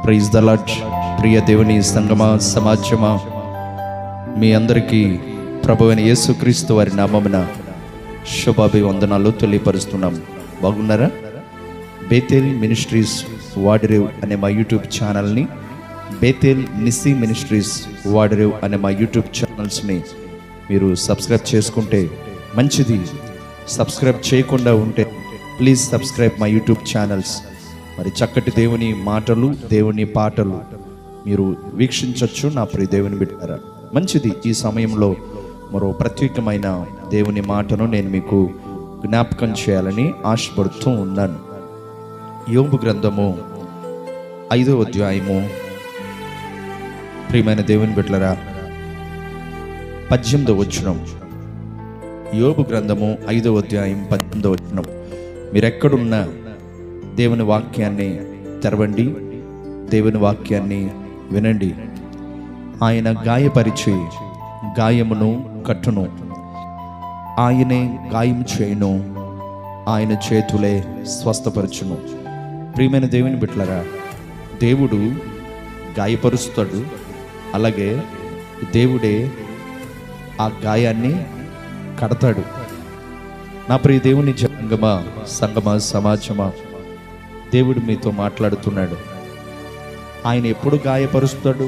Praise the lord. ప్రియ దేవుని సంగమా, సమాజమా, మీ అందరికీ ప్రభువైన యేసుక్రీస్తు వారి నామమున శుభాభివందనాలు తెలియపరుస్తున్నాం. బాగున్నారా? బేతేల్ మినిస్ట్రీస్ వాడరేవ్ అనే మా యూట్యూబ్ ఛానల్ని, బేతేల్ నిస్సీ మినిస్ట్రీస్ వాడరేవ్ అనే మా యూట్యూబ్ ఛానల్స్ని మీరు సబ్స్క్రైబ్ చేసుకుంటే మంచిది. సబ్స్క్రైబ్ చేయకుండా ఉంటే please subscribe my YouTube channels. మరి చక్కటి దేవుని మాటలు, దేవుని పాటలు మీరు వీక్షించవచ్చు నా ప్రియ దేవుని బిడ్డలారా. మంచిది. ఈ సమయంలో మరో ప్రత్యేకమైన దేవుని మాటను నేను మీకు జ్ఞాపకం చేయాలని ఆశపడుతూ ఉన్నాను. యోబు గ్రంథము 5వ అధ్యాయము, ప్రియమైన దేవుని బిడ్డలారా, 18వ వచనం. యోబు గ్రంథము 5వ అధ్యాయం 18వ వచనం. మీరెక్కడున్నా దేవుని వాక్యాన్ని తెరవండి, దేవుని వాక్యాన్ని వినండి. ఆయన గాయపరిచి గాయమును కట్టును, ఆయనే గాయం చేయును, ఆయన చేతులే స్వస్థపరచును. ప్రియమైన దేవుని బిడ్డలారా, దేవుడు గాయపరుస్తాడు, అలాగే దేవుడే ఆ గాయాన్ని కడతాడు. నా ప్రియ దేవుని జంగమా, సంగమా, సమాజమా, దేవుడు మీతో మాట్లాడుతున్నాడు. ఆయన ఎప్పుడు గాయపరుస్తాడు?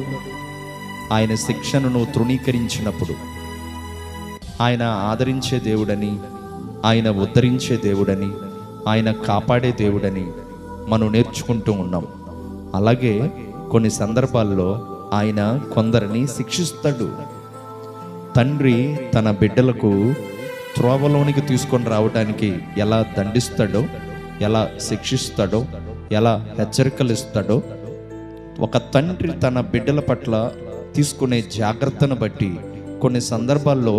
ఆయన శిక్షను నువ్వు తృణీకరించినప్పుడు. ఆయన ఆదరించే దేవుడని, ఆయన ఉద్ధరించే దేవుడని, ఆయన కాపాడే దేవుడని మనం నేర్చుకుంటూ ఉన్నాం. అలాగే కొన్ని సందర్భాల్లో ఆయన కొందరిని శిక్షిస్తాడు. తండ్రి తన బిడ్డలకు త్రోవలోనికి తీసుకొని రావడానికి ఎలా దండిస్తాడో, ఎలా శిక్షిస్తాడో, ఎలా హెచ్చరికలు ఇస్తాడో, ఒక తండ్రి తన బిడ్డల పట్ల తీసుకునే జాగ్రత్తను బట్టి కొన్ని సందర్భాల్లో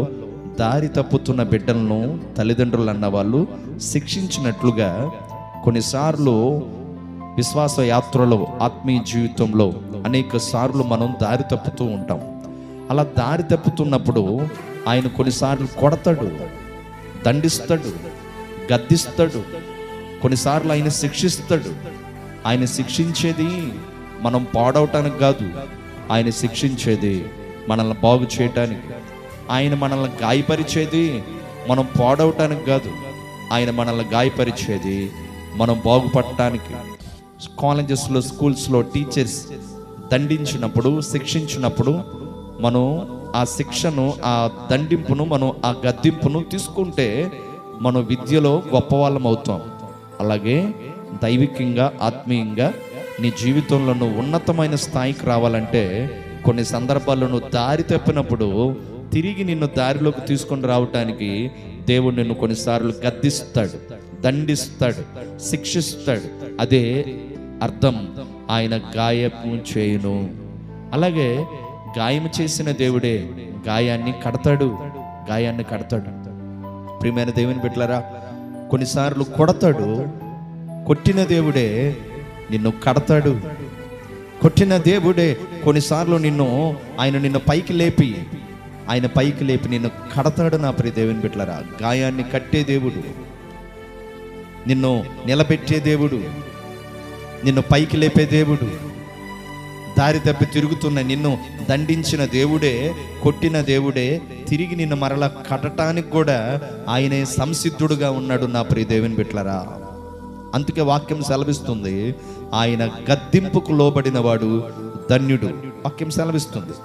దారి తప్పుతున్న బిడ్డలను తల్లిదండ్రులు అన్న వాళ్ళు శిక్షించినట్లుగా కొన్నిసార్లు విశ్వాస యాత్రలో, ఆత్మీయ జీవితంలో అనేక సార్లు మనం దారి తప్పుతూ ఉంటాం. అలా దారి తప్పుతున్నప్పుడు ఆయన కొన్నిసార్లు కొడతాడు, దండిస్తాడు, గద్దిస్తాడు. కొన్నిసార్లు ఆయన శిక్షిస్తాడు. ఆయన శిక్షించేది మనం పాడవటానికి కాదు, ఆయన శిక్షించేది మనల్ని బాగు చేయటానికి. ఆయన మనల్ని గాయపరిచేది మనం పాడవటానికి కాదు, ఆయన మనల్ని గాయపరిచేది మనం బాగుపడటానికి. కాలేజెస్లో, స్కూల్స్లో టీచర్స్ దండించినప్పుడు, శిక్షించినప్పుడు మనం ఆ శిక్షను, ఆ దండింపును, మనం ఆ గద్దింపును తీసుకుంటే మనం విద్యలో గొప్పవాళ్ళం అవుతాం. అలాగే దైవికంగా, ఆత్మీయంగా నీ జీవితంలో నువ్వు ఉన్నతమైన స్థాయికి రావాలంటే కొన్ని సందర్భాల్లో నువ్వు దారి తప్పినప్పుడు తిరిగి నిన్ను దారిలోకి తీసుకొని రావటానికి దేవుడు నిన్ను కొన్నిసార్లు గద్దిస్తాడు, దండిస్తాడు, శిక్షిస్తాడు. అదే అర్థం, ఆయన గాయము చేయును. అలాగే గాయము చేసిన దేవుడే గాయాన్ని కడతాడు, గాయాన్ని కడతాడు. ప్రియమైన దేవుని బిడ్డలారా, కొన్నిసార్లు కొడతాడు. కొట్టిన దేవుడే నిన్ను కడతాడు. కొట్టిన దేవుడే కొన్నిసార్లు నిన్ను పైకి లేపి నిన్ను కడతాడు. నా ప్రియ దేవుని బిడ్డలారా, గాయాన్ని కట్టే దేవుడు, నిన్ను నిలబెట్టే దేవుడు, నిన్ను పైకి లేపే దేవుడు, దారి తప్పి తిరుగుతున్న నిన్ను దండించిన దేవుడే, కొట్టిన దేవుడే తిరిగి నిన్ను మరలా కట్టడానికి కూడా ఆయనే సంసిద్ధుడుగా ఉన్నాడు. నా ప్రియ దేవుని బిడ్డలారా, అందుకే వాక్యం సెలవిస్తుంది, ఆయన గద్దింపుకు లోబడిన వాడు ధన్యుడు. వాక్యం సెలవిస్తుంది,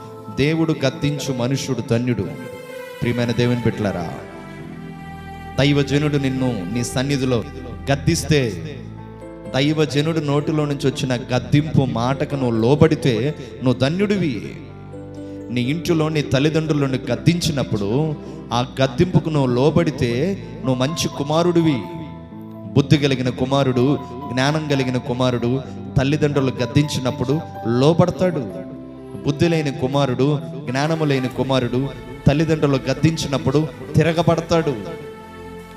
దేవుడు గద్దించు మనుష్యుడు ధన్యుడు. ప్రియమైన దేవుని బిడ్డలారా, దైవజనుడు నిన్ను నీ సన్నిధిలో గద్దిస్తే, దైవజనుడు నోటిలో నుంచి వచ్చిన గద్దింపు మాటకు నువ్వు లోబడితే నువ్వు ధన్యుడివి. నీ ఇంటిలో నీ తల్లిదండ్రులను గద్దించినప్పుడు ఆ గద్దింపుకు నువ్వు లోబడితే నువ్వు మంచి కుమారుడివి. బుద్ధి కలిగిన కుమారుడు, జ్ఞానం కలిగిన కుమారుడు తల్లిదండ్రులు గద్దించినప్పుడు లోబడతాడు. బుద్ధి లేని కుమారుడు, జ్ఞానము లేని కుమారుడు తల్లిదండ్రులు గద్దించినప్పుడు తిరగబడతాడు.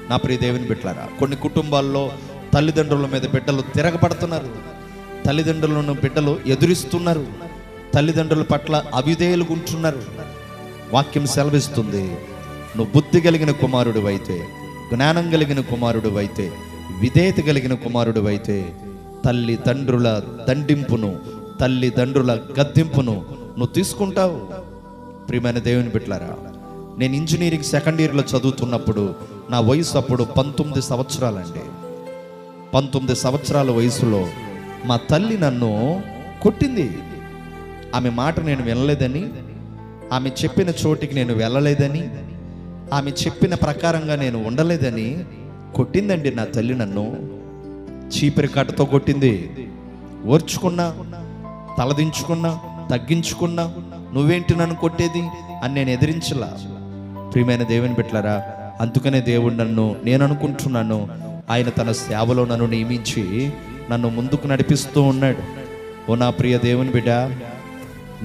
నా ప్రియ దేవుని బిడ్డలారా, కొన్ని కుటుంబాల్లో తల్లిదండ్రుల మీద బిడ్డలు తిరగబడుతున్నారు, తల్లిదండ్రులను బిడ్డలు ఎదురిస్తున్నారు, తల్లిదండ్రుల పట్ల అవిధేయులుగా ఉంటున్నారు. వాక్యం సెలవిస్తుంది, నువ్వు బుద్ధి కలిగిన కుమారుడు అయితే, జ్ఞానం కలిగిన కుమారుడు అయితే, విధేయత కలిగిన కుమారుడు అయితే తల్లి తండ్రుల దండింపును, తల్లిదండ్రుల గద్దింపును నువ్వు తీసుకుంటావు. ప్రియమైన దేవుని బిడ్డలారా, నేను ఇంజనీరింగ్ సెకండ్ ఇయర్లో చదువుతున్నప్పుడు నా వయసు అప్పుడు 19 సంవత్సరాలండి. 19 సంవత్సరాల వయసులో మా తల్లి నన్ను కొట్టింది. ఆమె మాట నేను వినలేదని, ఆమె చెప్పిన చోటికి నేను వెళ్ళలేదని, ఆమె చెప్పిన ప్రకారంగా నేను ఉండలేదని కొట్టిందండి నా తల్లి. నన్ను చీపిరి కట్టతో కొట్టింది. ఓర్చుకున్నా, తలదించుకున్నా, తగ్గించుకున్నా. నువ్వేంటి నన్ను కొట్టేది అని నేను ఎదిరించలా. ప్రియమైన దేవుని బిడ్డలారా, అందుకనే దేవుడు నేను అనుకుంటున్నాను, ఆయన తన సేవలో నన్ను నియమించి నన్ను ముందుకు నడిపిస్తూ ఉన్నాడు. ఓ నా ప్రియ దేవుని బిడ్డ,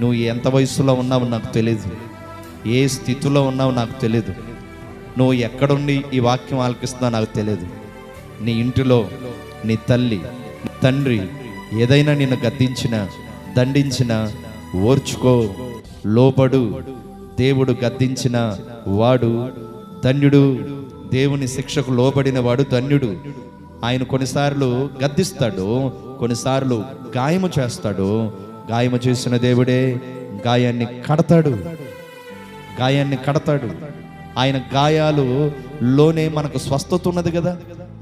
నువ్వు ఎంత వయసులో ఉన్నావు నాకు తెలియదు, ఏ స్థితిలో ఉన్నావు నాకు తెలియదు, నువ్వు ఎక్కడుండి ఈ వాక్యం ఆలకిస్తున్నావు నాకు తెలియదు. నీ ఇంటిలో నీ తల్లి, నీ తండ్రి ఏదైనా నిన్ను గద్దించినా, దండించినా ఓర్చుకో, లోబడు. దేవుడు గద్దించిన వాడు ధన్యుడు. దేవుని శిక్షకు లోబడిన వాడు ధన్యుడు. ఆయన కొన్నిసార్లు గద్దిస్తాడు, కొన్నిసార్లు గాయము చేస్తాడు. గాయము చేసిన దేవుడే గాయాన్ని కడతాడు. ఆయన గాయాలులోనే మనకు స్వస్థత ఉన్నది కదా,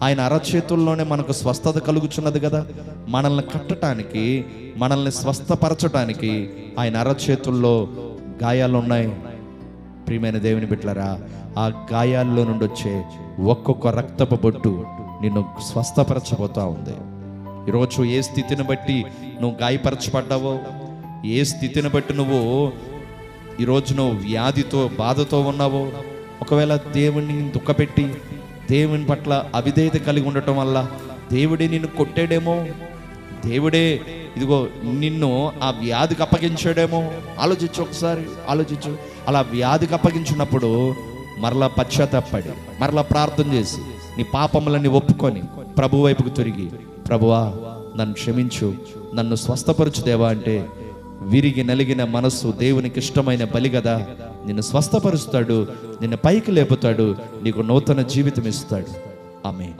ఆయన అరచేతుల్లోనే మనకు స్వస్థత కలుగుచున్నది కదా. మనల్ని కట్టడానికి, మనల్ని స్వస్థపరచడానికి ఆయన అరచేతుల్లో గాయాలు ఉన్నాయి. ప్రియమైన దేవుని బిడ్డలారా, ఆ గాయాల్లో నుండి వచ్చే ఒక్కొక్క రక్తపు బొట్టు నిన్ను స్వస్థపరచబోతా ఉంది. ఈరోజు ఏ స్థితిని బట్టి నువ్వు గాయపరచబడ్డావో, ఏ స్థితిని బట్టి నువ్వు ఈరోజు నువ్వు వ్యాధితో, బాధతో ఉన్నావో, ఒకవేళ దేవుణ్ణి దుఃఖపెట్టి దేవుని పట్ల అవిధేయత కలిగి ఉండటం వల్ల దేవుడే నిన్ను కొట్టాడేమో, దేవుడే ఇదిగో నిన్ను ఆ వ్యాధికి అప్పగించాడేమో. ఒకసారి ఆలోచించు. అలా వ్యాధికి అప్పగించినప్పుడు మరలా పశ్చాత్తాపడి, మరలా ప్రార్థన చేసి, నీ పాపములన్నీ ఒప్పుకొని ప్రభు వైపుకు తిరిగి, ప్రభువా నన్ను క్షమించు, నన్ను స్వస్థపరచు దేవా అంటే, విరిగి నలిగిన మనస్సు దేవునికి ఇష్టమైన బలి కదా. నిన్ను స్వస్థపరుస్తాడు, నిన్ను పైకి లేపుతాడు, నీకు నూతన జీవితం ఇస్తాడు. ఆమేన్.